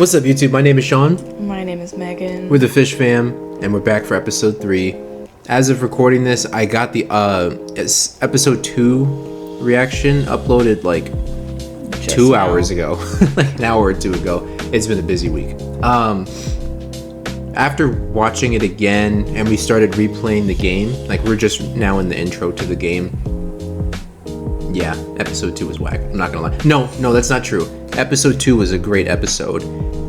What's up, YouTube? My name is Sean. My name is Megan. We're the Fish Fam, and we're back for episode 3. As of recording this, I got the episode 2 reaction uploaded like Just 2 now. hours ago, like an hour or two ago. It's been a busy week. After watching it again, and we started replaying the game, like we're just now in the intro to the game. Yeah, episode 2 was whack. I'm not gonna lie. No, that's not true. Episode 2 was a great episode.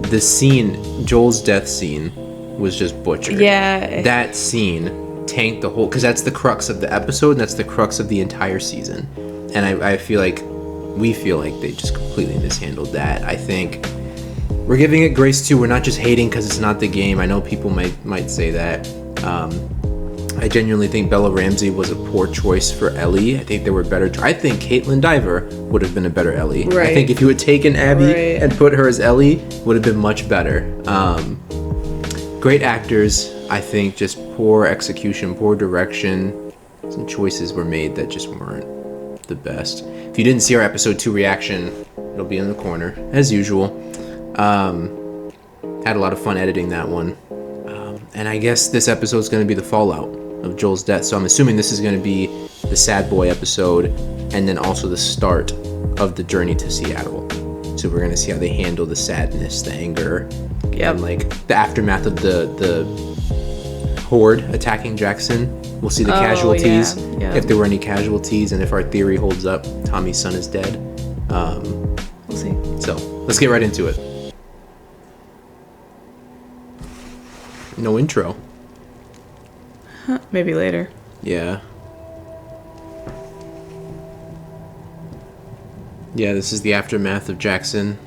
The scene, Joel's death scene, was just butchered. Yeah. That scene tanked the whole, because that's the crux of the episode, and that's the crux of the entire season. And I feel like, we feel like they just completely mishandled that. I think we're giving it grace too. We're not just hating because it's not the game. I know people might say that. I genuinely think Bella Ramsey was a poor choice for Ellie. I think there were better. I think Caitlin Diver would have been a better Ellie. Right. I think if you had taken Abby and put her as Ellie, would have been much better. Great actors. I think just poor execution, poor direction. Some choices were made that just weren't the best. If you didn't see our episode 2 reaction, it'll be in the corner as usual. Had a lot of fun editing that one. And I guess this episode is going to be the fallout of Joel's death. So I'm assuming this is going to be the sad boy episode, and then also the start of the journey to Seattle. So we're going to see how they handle the sadness, the anger, and like the aftermath of the horde attacking Jackson. We'll see the casualties, if there were any casualties, and if our theory holds up, Tommy's son is dead. We'll see. So let's get right into it. No intro. Maybe later. Yeah. Yeah, this is the aftermath of Jackson.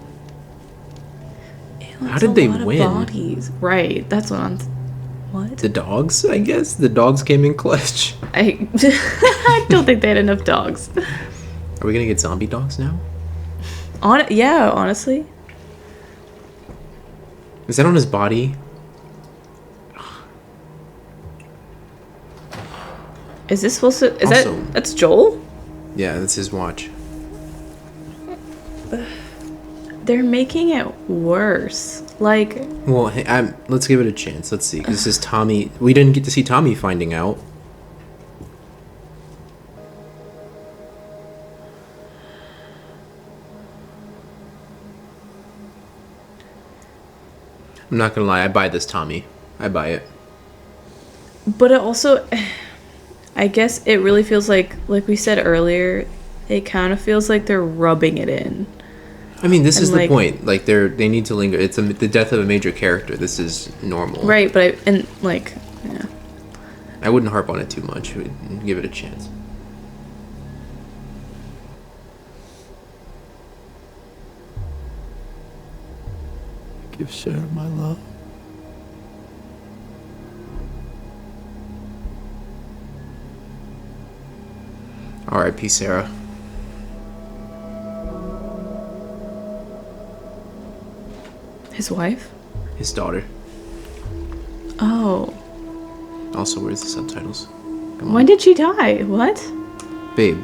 How did they win? Bodies. Right. That's what I'm. What? The dogs, I guess. The dogs came in clutch. I don't think they had enough dogs. Are we gonna get zombie dogs now? Yeah, honestly. Is that on his body? Is this supposed to? Also, that's Joel? Yeah, that's his watch. They're making it worse. Like. Well, hey, let's give it a chance. Let's see. 'Cause this is Tommy. We didn't get to see Tommy finding out. I'm not gonna lie. I buy this Tommy. I buy it. But it also, I guess it really feels like we said earlier, it kind of feels like they're rubbing it in. I mean, this is the point. Like, they need to linger. It's the death of a major character. This is normal. Right, but yeah. I wouldn't harp on it too much. We'd give it a chance. Give Sarah my love. R.I.P. Sarah. His wife? His daughter. Oh. Also, where's the subtitles? Come on. When did she die? What? Babe.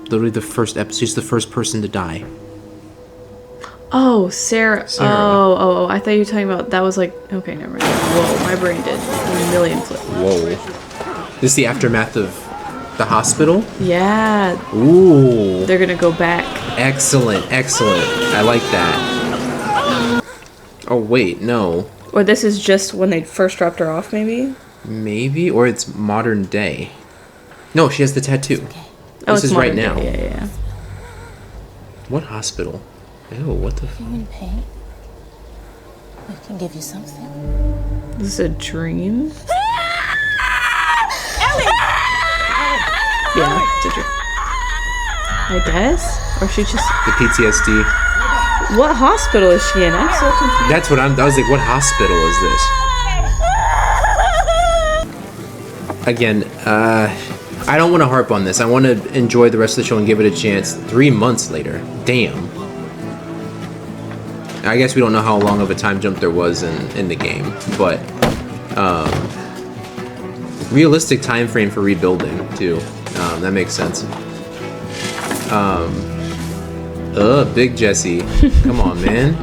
Literally the first episode. She's the first person to die. Oh, Sarah. Sarah. Oh. I thought you were talking about, that was like, okay, never mind. Whoa, my brain did a million flips. Whoa. This is the aftermath of the hospital? Yeah. Ooh. They're gonna go back. Excellent. I like that. Oh, wait, no. Or this is just when they first dropped her off, maybe? Maybe, or it's modern day. No, she has the tattoo. Oh, This it's is right modern now. day. Yeah. What hospital? Ew, what the Are you in pain? I can give you something. This is a dream? Yeah, it's a dream. I guess? Or she just... The PTSD. What hospital is she in? I'm so confused. That's what I was like, what hospital is this? Again, I don't want to harp on this. I want to enjoy the rest of the show and give it a chance. 3 months later. Damn. I guess we don't know how long of a time jump there was in the game, but realistic time frame for rebuilding too. That makes sense. Big Jesse. Come on, man.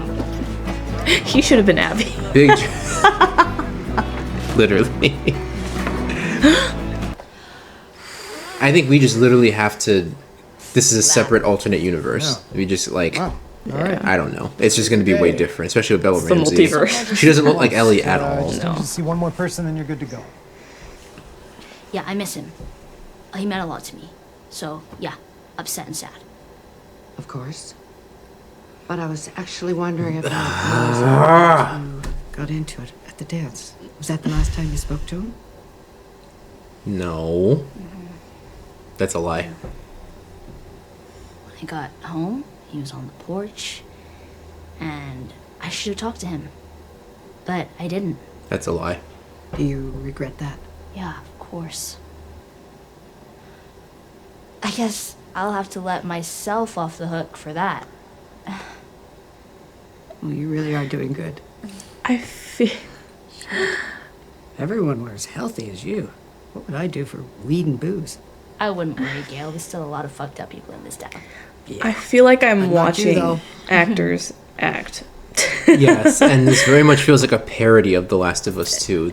He should have been Abby. Big. Literally. I think we just literally have to. This is a separate alternate universe. We just like. Wow. All right. I don't know. It's just going to be way different, especially with Bella The Ramsey. multiverse. She doesn't look like Ellie at all. Just need to see one more person, then you're good to go. Yeah, I miss him. He meant a lot to me. So, yeah, upset and sad. Of course. But I was actually wondering if you got into it at the dance. Was that the last time you spoke to him? No. That's a lie. When I got home, he was on the porch, and I should have talked to him. But I didn't. That's a lie. Do you regret that? Yeah, of course. I guess I'll have to let myself off the hook for that. Well, you really are doing good. I feel. Everyone were as healthy as you. What would I do for weed and booze? I wouldn't worry, Gail. There's still a lot of fucked up people in this town. I feel like I'm not you, watching though. actors act. Yes, and this very much feels like a parody of The Last of Us 2.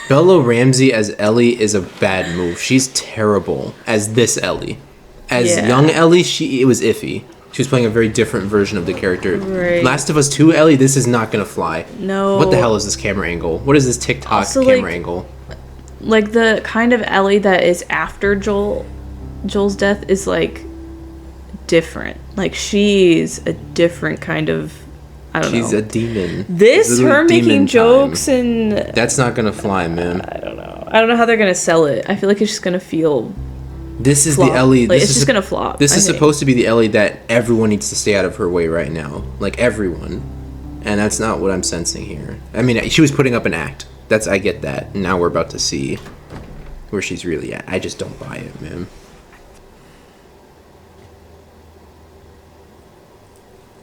Bella Ramsey as Ellie is a bad move. She's terrible as this Ellie. As young Ellie, it was iffy. She was playing a very different version of the character. Right. Last of Us 2 Ellie, this is not gonna fly. No. What the hell is this camera angle? What is this TikTok Also, camera like- angle? Like the kind of Ellie that is after Joel's death is like different. Like she's a different kind of. I don't know. She's a demon. This It's her literally demon making time. jokes and That's not gonna fly, man. I don't know. I don't know how they're gonna sell it. I feel like it's just gonna feel This is flop. the Ellie. Like, This it's is just gonna flop. This I is think. supposed to be the Ellie that everyone needs to stay out of her way right now. Like everyone, and that's not what I'm sensing here. I mean, she was putting up an act. I get that. Now we're about to see where she's really at. I just don't buy it, man.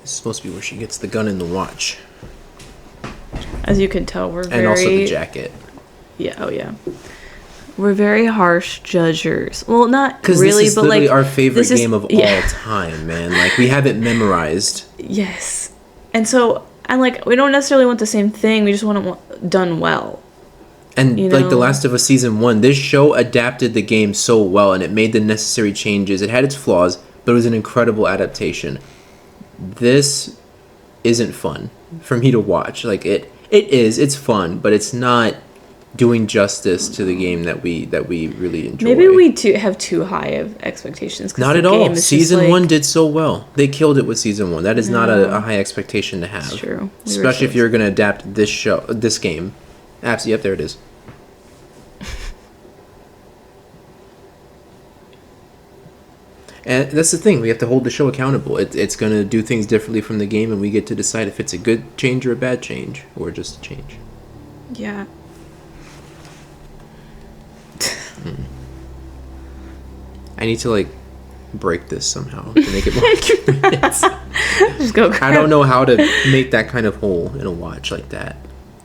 This is supposed to be where she gets the gun and the watch, As you can tell, we're very and also the jacket. Yeah. Oh yeah. We're very harsh judgers. Well, not Because really, this is but literally like our favorite this is- game of yeah. all time, man. Like we have it memorized. Yes. And so I'm like, we don't necessarily want the same thing. We just want it done well. And You like The know? Last of Us Season 1, this show adapted the game so well and it made the necessary changes. It had its flaws, but it was an incredible adaptation. This isn't fun for me to watch. Like it's fun, but it's not doing justice to the game that we really enjoy. Maybe we have too high of expectations. 'Cause Not the at all. game is just Season like- 1 did so well. They killed it with Season 1. That is not a high expectation to have. It's true. We were Especially if so- you're going to adapt this game. Absolutely. Yep, there it is. And that's the thing. We have to hold the show accountable. It's going to do things differently from the game, and we get to decide if it's a good change or a bad change, or just a change. Yeah. I need to, like, break this somehow to make it more accurate. Just go. I don't know how to make that kind of hole in a watch like that.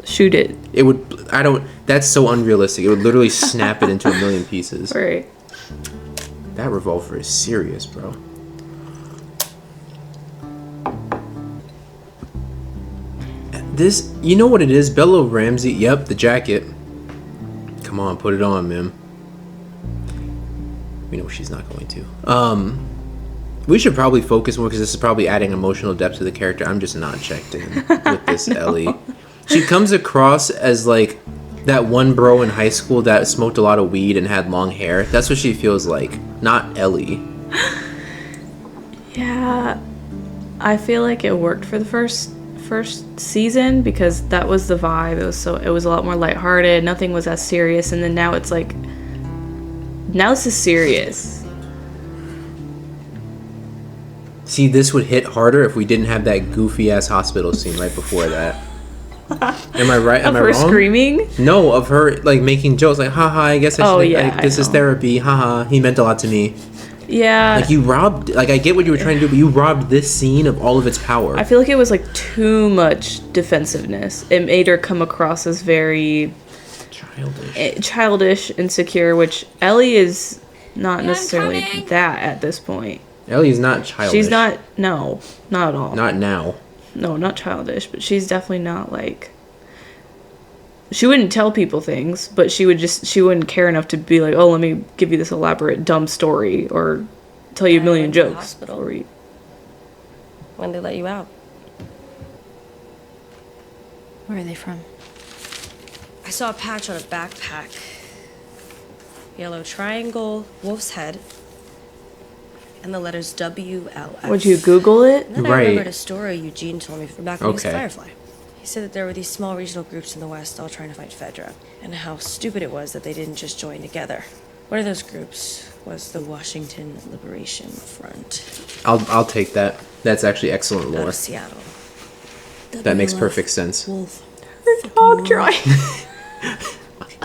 Shoot it. It would. I don't. That's so unrealistic. It would literally snap it into a million pieces. Right. That revolver is serious, bro. This, you know what it is? Bella Ramsey. Yep, the jacket. Come on, put it on, man. We know she's not going to. We should probably focus more because this is probably adding emotional depth to the character. I'm just not checked in with this Ellie. She comes across as like that one bro in high school that smoked a lot of weed and had long hair. That's what she feels like, not Ellie. Yeah. I feel like it worked for the first season because that was the vibe. It was a lot more lighthearted. Nothing was as serious, and then now it's like, now this is serious. See, this would hit harder if we didn't have that goofy ass hospital scene right before that. Am I right? Am Of I her wrong? screaming. No, of her like making jokes, like, haha, I guess I should. Oh, yeah, like, this I is know. therapy. Haha, he meant a lot to me. Yeah. Like you robbed. Like I get what you were trying to do, but you robbed this scene of all of its power. I feel like it was like too much defensiveness. It made her come across as very childish, insecure, which Ellie is not necessarily that at this point. Ellie's not childish. She's not. No, not at all. Not now. no, not childish, but she's definitely not like. She wouldn't tell people things, but she wouldn't care enough to be like, oh, let me give you this elaborate dumb story or tell you a million went to the jokes. hospital. before you- When they let you out. Where are they from? I saw a patch on a backpack. Yellow triangle, wolf's head, and the letters WLF. Would you Google it? And then I Right. remembered a story Eugene told me from back when he was Okay. Firefly. He said that there were these small regional groups in the West all trying to fight Fedra, and how stupid it was that they didn't just join together. One of those groups was the Washington Liberation Front I'll take that. That's actually excellent out lore. of Seattle. That makes WLF, perfect sense. Wolf. Dog drawing.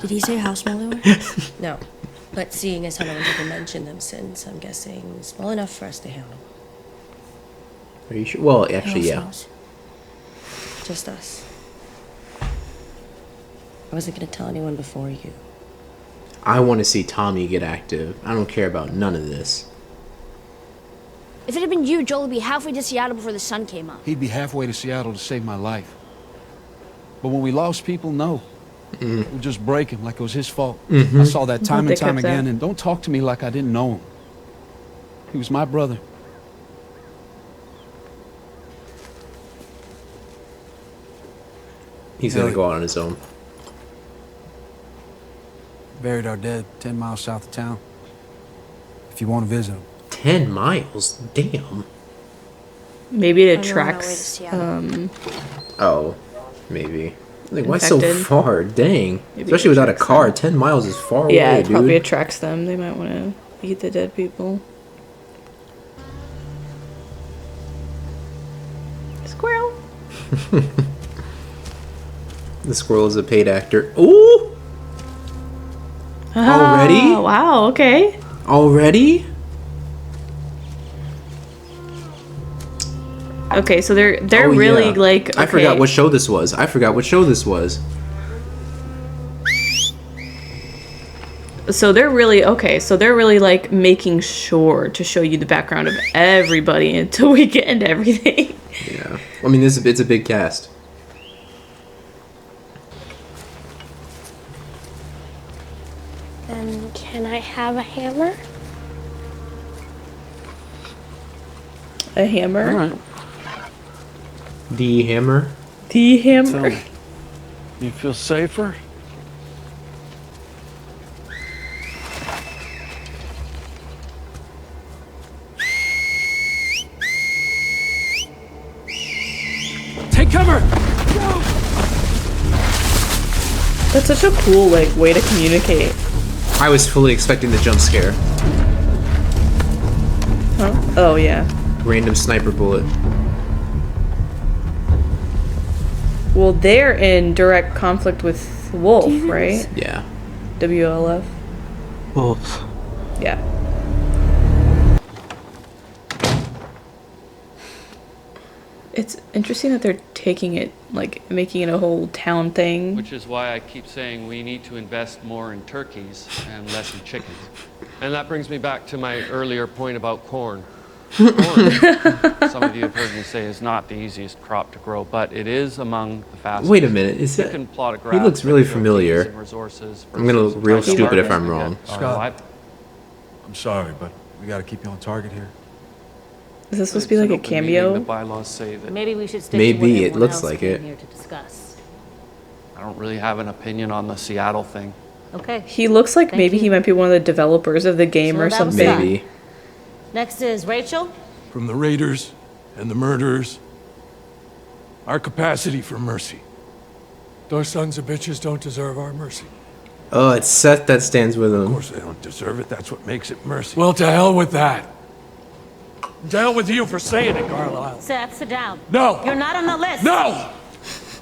Did he say house smaller? No. But seeing as how no one's ever mentioned them since, I'm guessing small enough for us to handle. Are you sure? Well, actually, Who yeah. else knows? Just us. I wasn't gonna tell anyone before you. I want to see Tommy get active. I don't care about none of this. If it had been you, Joel would be halfway to Seattle before the sun came up. He'd be halfway to Seattle to save my life. But when we lost people, no. We'd just break him like it was his fault. I saw that time They and time kept that. again, and don't talk to me like I didn't know him. He was my brother. He's gonna go out on his own. Buried our dead 10 miles south of town. If you want to visit him. 10 miles? Damn. Maybe it On your way to attracts Seattle. Oh, maybe. Like, why so Infected. far? Dang. Maybe Especially it without a attracts car. them. 10 miles is far Yeah, away, it probably dude. attracts them. They might want to eat the dead people. Squirrel. The squirrel is a paid actor. Ooh! Already? Oh, wow, okay. Already? Okay, so they're Oh, really yeah. like I forgot okay. what show this was. So they're really okay. So they're really like making sure to show you the background of everybody until we get into everything. Yeah. I mean, it's a big cast. Then can I have a hammer? A hammer. All right. The hammer. The Tell hammer. me, you feel safer? Take cover! That's such a cool like way to communicate. I was fully expecting the jump scare. Huh? Oh yeah. Random sniper bullet. Well, they're in direct conflict with Wolf, right? Yeah. WLF. Wolf. Yeah. It's interesting that they're taking it, like, making it a whole town thing. Which is why I keep saying we need to invest more in turkeys and less in chickens. And that brings me back to my earlier point about corn. Corn, some of you have heard me say, is not the easiest crop to grow, but it is among the fastest. Wait a minute, is You that- can plot a he graph looks really that shows familiar. needs and resources I'm gonna versus look real trying to stupid if harvest I'm and wrong. get Scott. ROI. I'm sorry, but we gotta keep you on target here. Is this supposed to be It's like an a open meeting. The cameo? bylaws say that Maybe we should stick Maybe, to what it everyone looks else like came it. here to discuss. I don't really have an opinion on the Seattle thing. Okay. He looks like Thank maybe you. he might be one of the developers of the game So or that was something. that. Maybe. Next is Rachel. From the raiders and the murderers, our capacity for mercy. Those sons of bitches don't deserve our mercy. Oh, it's Seth that stands with Of him. course they don't deserve it, that's what makes it mercy. Well, to hell with that. To hell with you for saying it, Carlisle. Seth, sit down. No! You're not on the list. No!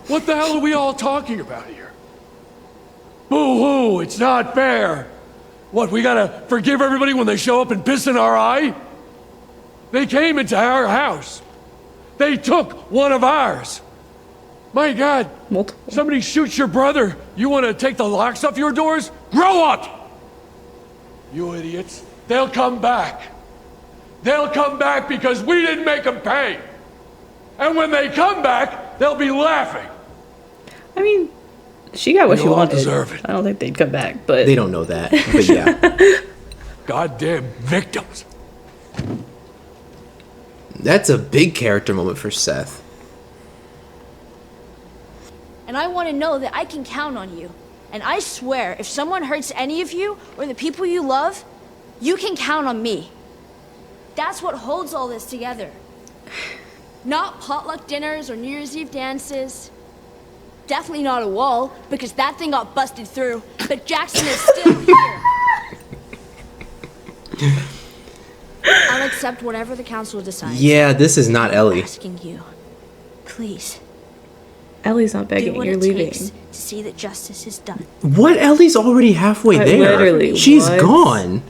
What the hell are we all talking about here? Boo-hoo, it's not fair. What, we gotta forgive everybody when they show up and piss in our eye? They came into our house. They took one of ours. My God, Multiple. somebody shoots your brother. You want to take the locks off your doors? Grow up! You idiots. They'll come back. They'll come back because we didn't make them pay. And when they come back, they'll be laughing. I mean, she got what We she all wanted. deserve it. I don't think they'd come back, but They don't know that, but yeah. Goddamn victims. That's a big character moment for Seth. And I want to know that I can count on you. And I swear, if someone hurts any of you or the people you love, you can count on me. That's what holds all this together. Not potluck dinners or New Year's Eve dances. Definitely not a wall, because that thing got busted through. But Jackson is still here. I'll accept whatever the council decides. Yeah, this is not Ellie. I'm asking you, please. Ellie's not Do begging. what You're it leaving. takes to see that justice is done. What? Ellie's already halfway there. Literally, She's what? gone.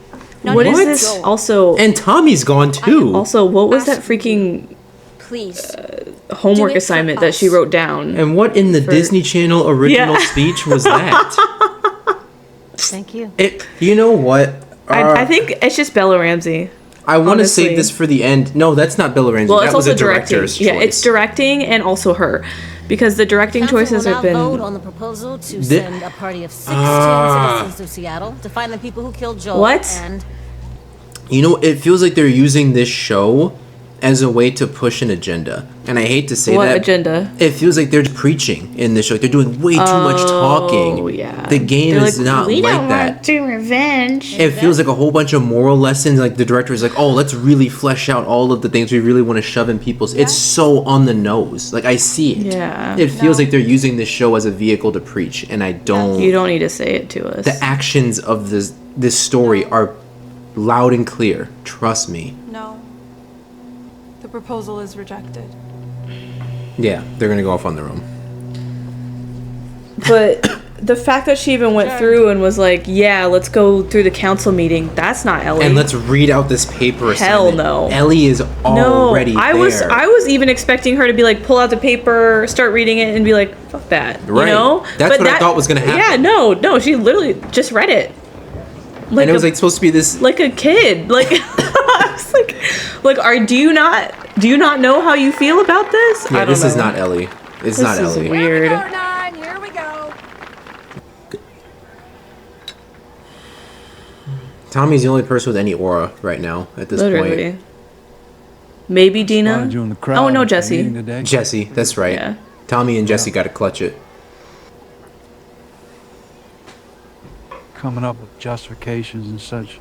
What is this? Also, And Tommy's gone too. also, what was that freaking Please. homework Do it for assignment that she us. wrote down? And what in the For- Disney Channel original Yeah. speech was that? Thank you. You know what? I think it's just Bella Ramsey. I want to honestly. save this for the end. No, that's not Bella Ramsey. Well, that it's was also a directing. director's Yeah, choice. it's directing and also her, because the directing Council choices will have now been. vote on the proposal to The- send a party of 16 citizens of Seattle to find the people who killed Joel. What? And You know, it feels like they're using this show as a way to push an agenda. And I hate to say What that. agenda? It feels like they're preaching in this show. They're doing way too much talking. Oh, yeah. The game They're is like, not we like don't that. want to revenge. It feels like a whole bunch of moral lessons. Like the director is like, oh, let's really flesh out all of the things we really want to shove in people's. It's so on the nose. Like I see it. Yeah. It feels like they're using this show as a vehicle to preach, and I don't. You don't need to say it to us. The actions of this story are loud and clear. Trust me. No. The proposal is rejected. Yeah, they're gonna go off on their own. But the fact that she even went through and was like, yeah, let's go through the council meeting, that's not Ellie. And let's read out this paper Hell assignment. no. Ellie is already I there. was even expecting her to be like, pull out the paper, start reading it, and be like, fuck that. Right. You know? That's what I thought was gonna happen. Yeah, no, she literally just read it. And it was like supposed to be this. Like a kid. Like I was like, do you not know how you feel about this? Yeah, I don't this is know. not Ellie. It's This not is Ellie. weird. Here we go. Tommy's the only person with any aura right now at this Literally. point. Maybe Dina. Spotted you in the crowd Oh no, at the Jesse. meeting today. Jesse, that's right. Yeah. Tommy and Jesse got to clutch it. Coming up with justifications and such.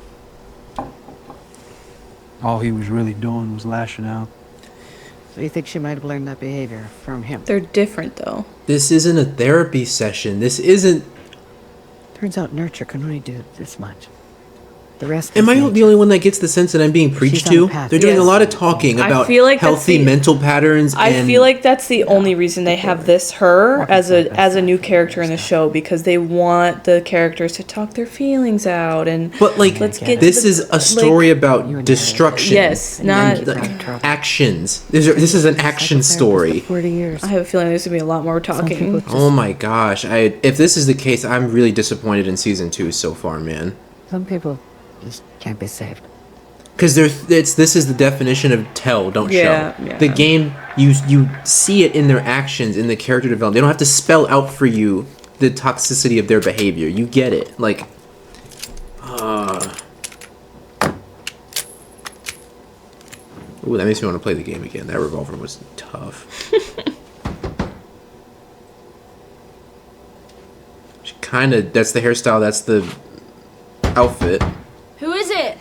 All he was really doing was lashing out. So you think she might have learned that behavior from him? They're different though. This isn't a therapy session. This isn't. Turns out nurture can only do this much. The rest. Am is I nature. the only one that gets the sense that I'm being preached She's on to? the path. They're doing a Yes. lot of talking I about feel like that's healthy the- mental patterns. I and feel like that's the only reason they have her as a new character in the show, because they want the characters to talk their feelings out and But like, let's get this to the- is a story like, about destruction. Yes, and, not- like, actions. This is an action story. 40 years. I have a feeling there's gonna be a lot more talking. Oh my gosh! If this is the case, I'm really disappointed in season 2 so far, man. Some people just can't be saved. Because this is the definition of tell, don't Yeah, show. yeah. The game, you see it in their actions, in the character development. They don't have to spell out for you the toxicity of their behavior. You get it. Like, ooh, that makes me want to play the game again. That revolver was tough. She kind of, that's the hairstyle, that's the outfit. Who is it?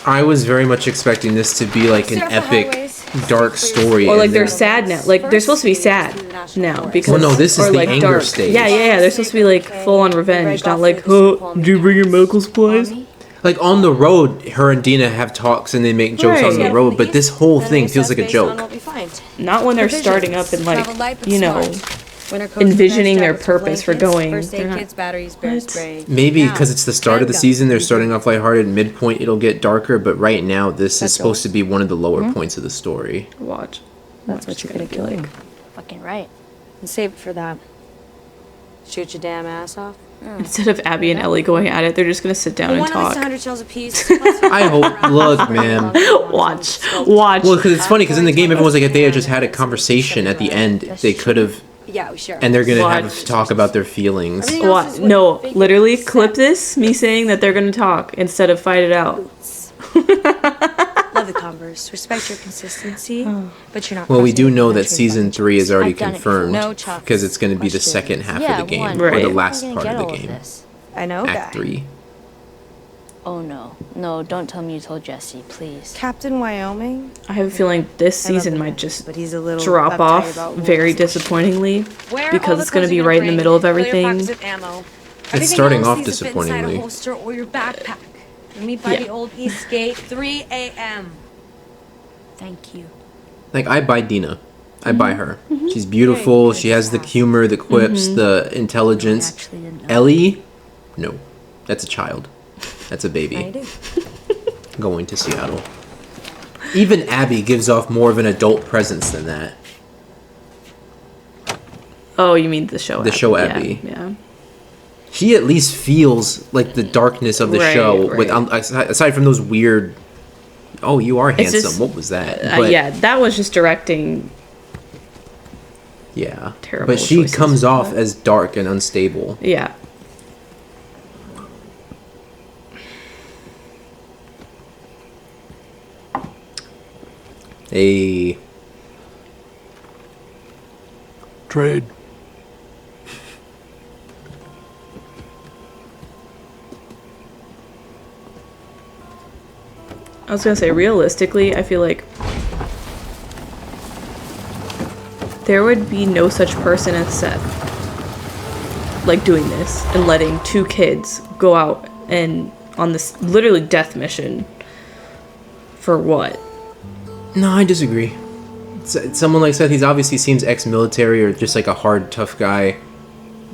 I was very much expecting this to be like an epic, dark story. Or like and they're then- sad now. Like they're supposed to be sad now because. Well, no, this is or the like anger dark. stage. Yeah. They're supposed to be like full on revenge, not like, oh, did you bring your medical supplies? Like on the road, her and Dina have talks and they make jokes on the Right. road, but this whole thing feels like a joke. Not when they're starting up and like, you know, envisioning their purpose for going. First They're aid not- kits, batteries, bear spray. Maybe because it's the start of the handguns. season, they're starting off lighthearted. Midpoint, it'll get darker, but right now, this is That's supposed to be one of the lower Hmm? points of the story. Watch. That's what you're gonna do. Fucking right. And save it for that. Shoot your damn ass off. Instead of Abby and Ellie going at it, they're just gonna sit down and One at least talk. 100 shells apiece. I hope. Look, man. Watch. Well, because it's funny, because in the game, everyone's like, if they had just had a conversation at the end, they could have. Yeah, we sure. And they're gonna have Watch. a talk about their feelings. What? No, literally, clip this. Me saying that they're gonna talk instead of fight it out. Love the Converse. Respect your consistency, but you're not. Well, we do crossing know the that boundary season line. 3 is already I've done it before. confirmed No chocolate because it's going to be the questions. second half Yeah, of the game, one. or the Right. last How are we part gonna of the get all game. this? I know, Act guy. 3. Oh no. No, don't tell me you told Jesse, please. Captain Wyoming. I have a feeling this I love season the might man, just but he's a little drop uptight off about very rules. disappointingly Where are all because the it's going to clothes be you're right in the bring? middle of Fill your everything. pockets with ammo. It's Everything starting else off needs to fit inside disappointingly. a holster or your backpack. And meet by Yeah. the old East Gate, 3 a.m. Thank you. Like, I buy Dina. I Mm-hmm. buy her. She's beautiful. She has the humor, the quips, the intelligence. Actually didn't know. Ellie? No. That's a child. That's a I baby do. going to Seattle. Even Abby gives off more of an adult presence than that. Oh, you mean the show? The show Abby. Yeah. She at least feels like the darkness of the Right, show. right. With aside from those weird. Oh, you are It's handsome. just- What was that? But, Yeah, that was just directing. yeah. Terrible But she choices. comes off as dark and unstable. Yeah. A Trade. I was gonna say, realistically, I feel like there would be no such person as Seth, like doing this and letting two kids go out and on this literally death mission for what? No, I disagree. Someone like Seth, he's obviously seems ex-military or just like a hard, tough guy.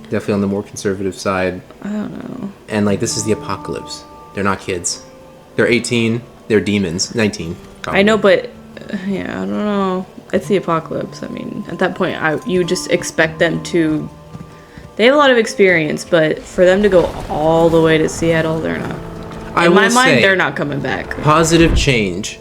Definitely on the more conservative side. I don't know. And like, this is the apocalypse. They're not kids. They're 18. They're demons. 19. Probably. I know, but yeah, I don't know. It's the apocalypse. I mean, at that point, you just expect them to. They have a lot of experience, but for them to go all the way to Seattle, they're not. I In my will mind, say, they're not coming back. positive change.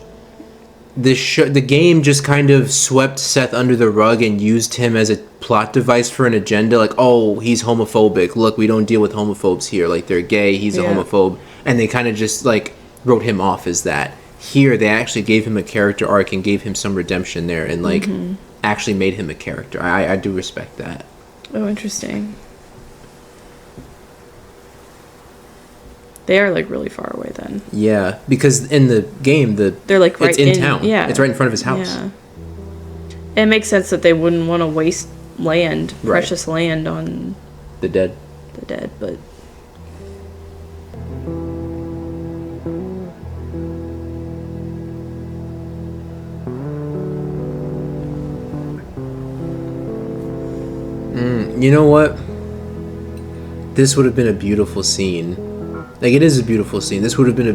The game just kind of swept Seth under the rug and used him as a plot device for an agenda. Like, oh, he's homophobic. Look, we don't deal with homophobes here. Like, they're gay. He's a Yeah. homophobe. And they kind of just, like, wrote him off as that. Here, they actually gave him a character arc and gave him some redemption there and, like, actually made him a character. I do respect that. Oh, interesting. They are like really far away then. Yeah, because in the game, They're like right it's in town. Yeah, It's right in front of his house. Yeah. It makes sense that they wouldn't want to waste land, Right. precious land, on The dead. the dead, but You know what? This would have been a beautiful scene. Like, it is a beautiful scene. This would have been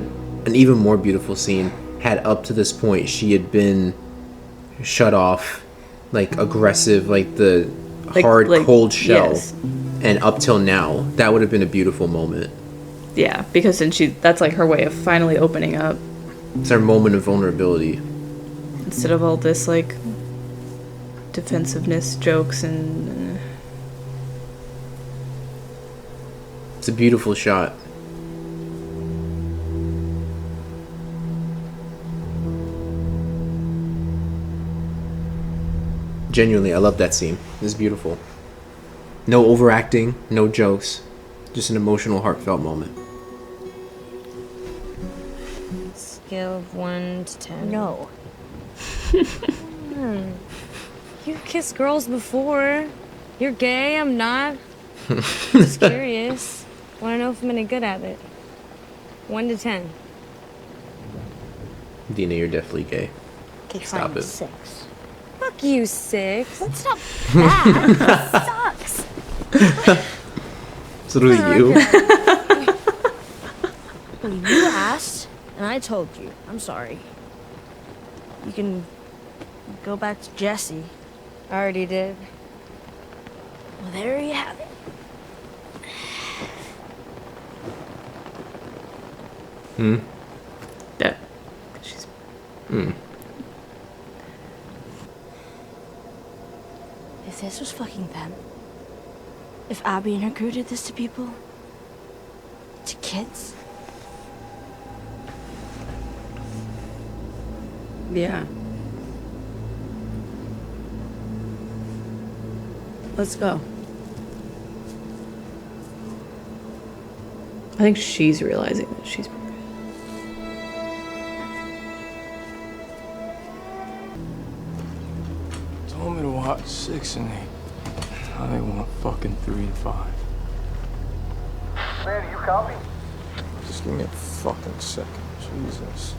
an even more beautiful scene had up to this point she had been shut off, like, aggressive, like the hard, cold shell. yes. And up till now, that would have been a beautiful moment. yeah, because then that's like her way of finally opening up It's our moment of vulnerability. instead of all this like defensiveness jokes and It's a beautiful shot. Genuinely, I love that scene. It's beautiful. No overacting, no jokes. Just an emotional, heartfelt moment. Scale of 1 to 10. No. You kissed girls before. You're gay, I'm not. Just curious. Want to know if I'm any good at it. 1 to 10. Dina, you're definitely gay. Okay, Stop fine, it. 6. Fuck you, 6. That's not bad. That sucks. It's literally you. Well, you asked, and I told you. I'm sorry. You can go back to Jesse. I already did. Well, there you have it. Yeah. She's. If this was fucking them, if Abby and her crew did this to people, to kids, Yeah. Let's go. I think she's realizing that she's. Told me to watch 6 and 8. Now they want fucking 3 and 5. Man, you copy? Just give me a fucking second. Jesus.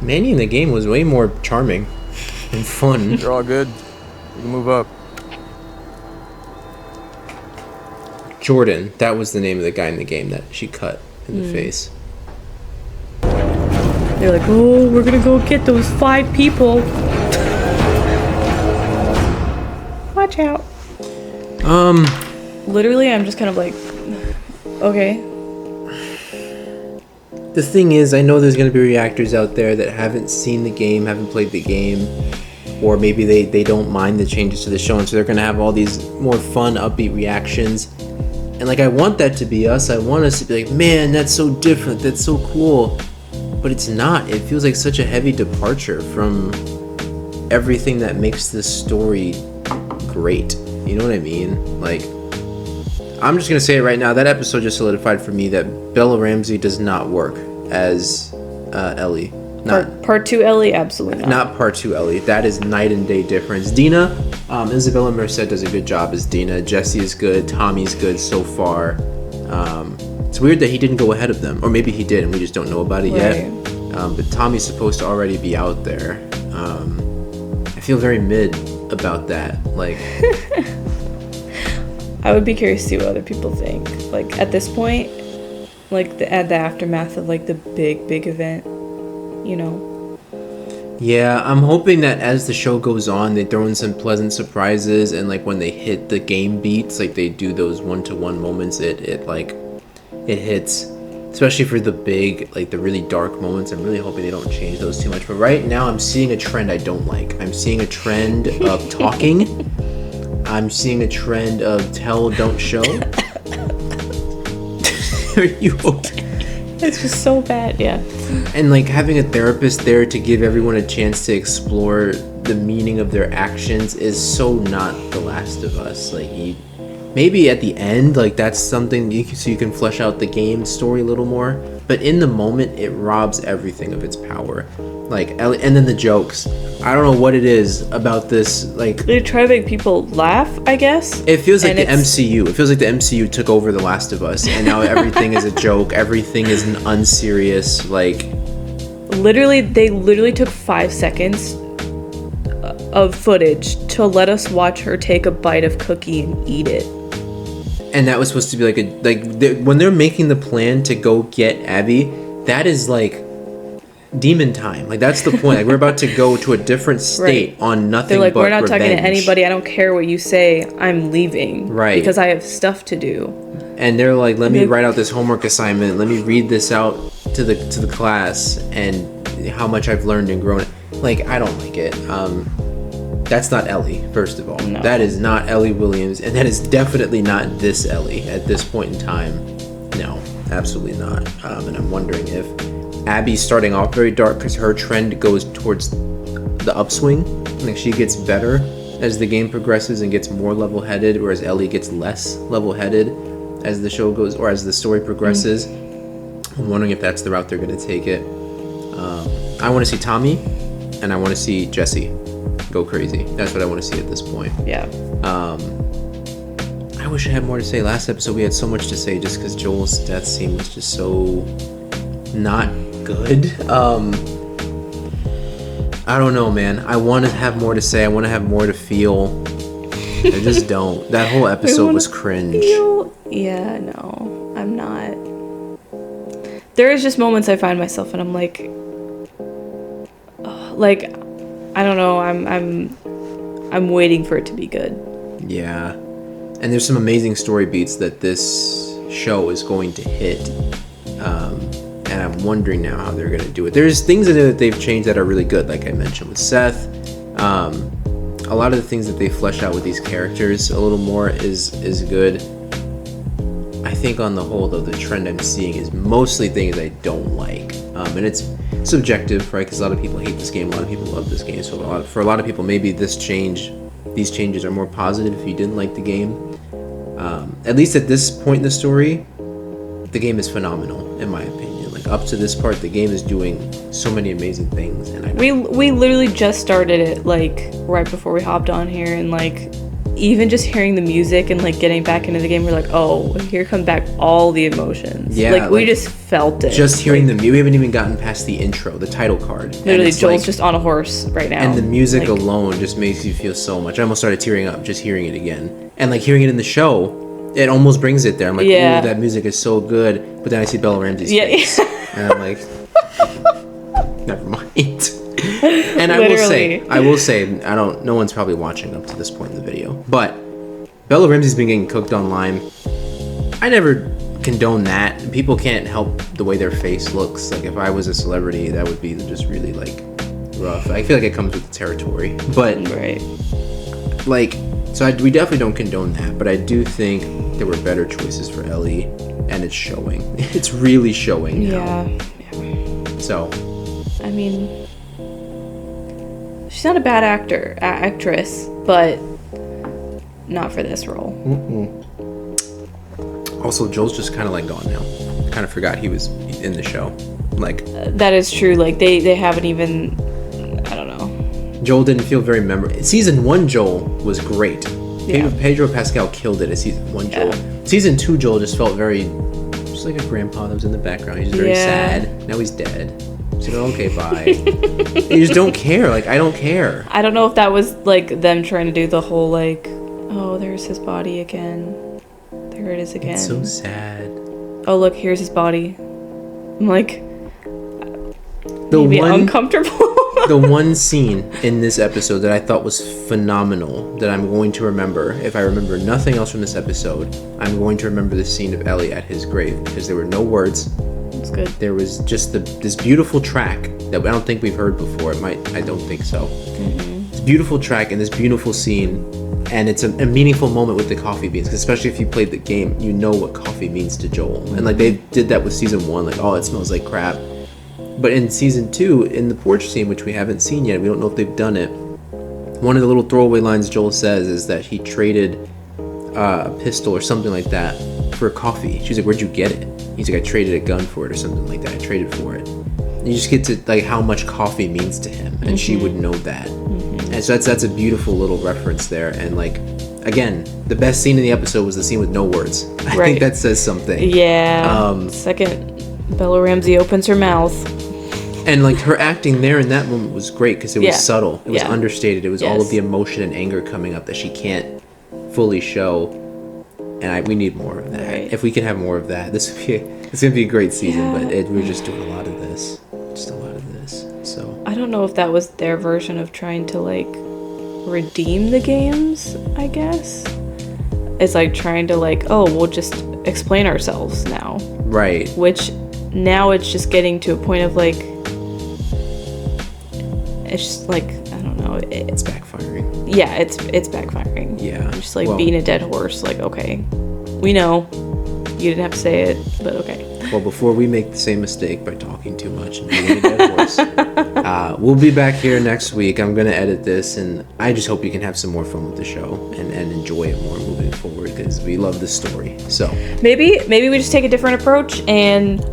Manny in the game was way more charming and fun. You're all good. You can move up. Jordan, that was the name of the guy in the game that she cut in the face. They're like, oh, we're gonna go get those 5 people. Watch out. Literally, I'm just kind of like, okay. The thing is, I know there's going to be reactors out there that haven't seen the game, haven't played the game, or maybe they don't mind the changes to the show, and so they're going to have all these more fun, upbeat reactions. And like, I want that to be us. I want us to be like, man, that's so different, that's so cool. But it's not. It feels like such a heavy departure from everything that makes this story great. You know what I mean? Like, I'm just gonna say it right now. That episode just solidified for me that Bella Ramsey does not work as Ellie. Part 2 Ellie, absolutely not. Not part 2 Ellie. That is night and day difference. Dina, Isabella Merced does a good job as Dina. Jesse is good. Tommy's good so far. It's weird that he didn't go ahead of them, or maybe he did and we just don't know about it yet. But Tommy's supposed to already be out there. I feel very mid about that. Like. I would be curious to see what other people think. Like, at this point, like, at the aftermath of, like, the big event, you know? Yeah, I'm hoping that as the show goes on, they throw in some pleasant surprises, and, like, when they hit the game beats, like, they do those one-to-one moments, it hits. Especially for the big, like, the really dark moments. I'm really hoping they don't change those too much. But right now, I'm seeing a trend I don't like. I'm seeing a trend of talking. I'm seeing a trend of tell, don't show. Are you okay? It's just so bad, yeah. And like having a therapist there to give everyone a chance to explore the meaning of their actions is so not The Last of Us. Like, maybe at the end, like that's something so you can flesh out the game story a little more. But in the moment, it robs everything of its power. Like, and then the jokes. I don't know what it is about this. Like, they try to make people laugh, I guess. It feels like the MCU. It feels like the MCU took over The Last of Us, and now everything is a joke. Everything is an unserious. Like, they literally took 5 seconds of footage to let us watch her take a bite of cookie and eat it. And that was supposed to be when they're making the plan to go get Abby, that is like demon time. Like, that's the point. Like, we're about to go to a different state on nothing. They're like, we're not revenge. talking to anybody. I don't care what you say. I'm leaving. Right. Because I have stuff to do. And they're like, let me write out this homework assignment. Let me read this out to the class and how much I've learned and grown. Like, I don't like it. That's not Ellie, first of all. No. That is not Ellie Williams, and that is definitely not this Ellie at this point in time. No, absolutely not. And I'm wondering if Abby's starting off very dark because her trend goes towards the upswing. Like, she gets better as the game progresses and gets more level-headed, whereas Ellie gets less level-headed as the show goes, or as the story progresses. I'm wondering if that's the route they're going to take it. I want to see Tommy, and I want to see Jesse go crazy. That's what I want to see at this point. Yeah. I wish I had more to say. Last episode we had so much to say just because Joel's death scene was just so not good. I don't know, man. I want to have more to say. I want to have more to feel. I just don't. That whole episode was cringe. Yeah, no, I'm not. There is just moments I find myself and I'm like, I don't know. I'm waiting for it to be good. Yeah, and there's some amazing story beats that this show is going to hit. And I'm wondering now how they're going to do it. There's things in it that they've changed that are really good, like I mentioned with Seth. A lot of the things that they flesh out with these characters a little more is good. I think on the whole, though, the trend I'm seeing is mostly things I don't like. And it's subjective, right? Because a lot of people hate this game, a lot of people love this game. So for a lot of people, maybe these changes are more positive if you didn't like the game. At least at this point in the story, the game is phenomenal, in my opinion. Like, up to this part, the game is doing so many amazing things. And we literally just started it, like, right before we hopped on here, and, like, even just hearing the music and, like, getting back into the game, we're like, oh, here come back all the emotions. Yeah, like, we just felt it. Just hearing we haven't even gotten past the intro, the title card. Literally, Joel's just on a horse right now. And the music alone just makes you feel so much. I almost started tearing up just hearing it again. And, like, hearing it in the show, it almost brings it there. I'm like, ooh, that music is so good. But then I see Bella Ramsey's face. And I'm like, never mind. And I will say, no one's probably watching up to this point in the video, but Bella Ramsey's been getting cooked on lime. I never condone that. People can't help the way their face looks. Like, if I was a celebrity, that would be just really, like, rough. I feel like it comes with the territory. But, like, so we definitely don't condone that, but I do think there were better choices for Ellie, and it's showing. It's really showing now. Yeah. So, I mean, she's not a bad actress, but not for this role. Also, Joel's just kind of, like, gone now. Kind of forgot he was in the show. Like, that is true. Like, they haven't even, I don't know. Joel didn't feel very memorable. Season 1 Joel was great. Pedro Pascal killed it as season 1 Joel. Season 2 Joel just felt very, just like a grandpa that was in the background. He's just very sad. Now he's dead. So, okay, bye. You just don't care. Like, I don't care. I don't know if that was, like, them trying to do the whole, like, oh, there's his body again. There it is again. It's so sad. Oh, look, here's his body. I'm like, uncomfortable. The one scene in this episode that I thought was phenomenal, that I'm going to remember, if I remember nothing else from this episode, I'm going to remember the scene of Ellie at his grave, because there were no words. It's good. There was just this beautiful track that I don't think we've heard before. I don't think so. It's a beautiful track and this beautiful scene, and it's a meaningful moment with the coffee beans, especially if you played the game, you know what coffee means to Joel. And, like, they did that with season 1, like, oh, it smells like crap. But in season 2, in the porch scene, which we haven't seen yet, we don't know if they've done it, one of the little throwaway lines Joel says is that he traded a pistol or something like that for coffee. She's like, where'd you get it? He's like, I traded a gun for it or something like that. I traded for it. And you just get to, like, how much coffee means to him, and she would know that. And so that's a beautiful little reference there. And, like, again, the best scene in the episode was the scene with no words. I think that says something. Yeah. Second, Bella Ramsey opens her mouth. And, like, her acting there in that moment was great because it was subtle. It was understated. It was all of the emotion and anger coming up that she can't fully show. And we need more of that. Right. If we can have more of that, it's gonna be a great season. But we're just doing a lot of this, So I don't know if that was their version of trying to, like, redeem the games. I guess it's like trying to, like, oh, we'll just explain ourselves now. Right. Which now it's just getting to a point of, like, it's just like, I don't know. It's backfiring. Yeah, it's backfiring. Yeah. Just like being a dead horse. Like, okay, we know you didn't have to say it, but okay. Well, before we make the same mistake by talking too much and being a dead horse, we'll be back here next week. I'm gonna edit this, and I just hope you can have some more fun with the show and enjoy it more moving forward, because we love this story. So maybe we just take a different approach, and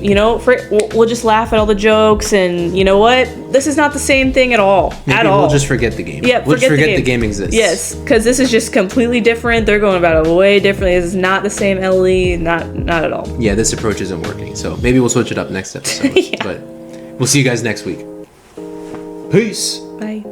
you know, we'll just laugh at all the jokes, and you know what? This is not the same thing at all. Maybe we'll just forget the game. Yeah, we'll just forget the game exists. Yes, because this is just completely different. They're going about it way differently. This is not the same Ellie. Not at all. Yeah, this approach isn't working. So maybe we'll switch it up next episode. But we'll see you guys next week. Peace. Bye.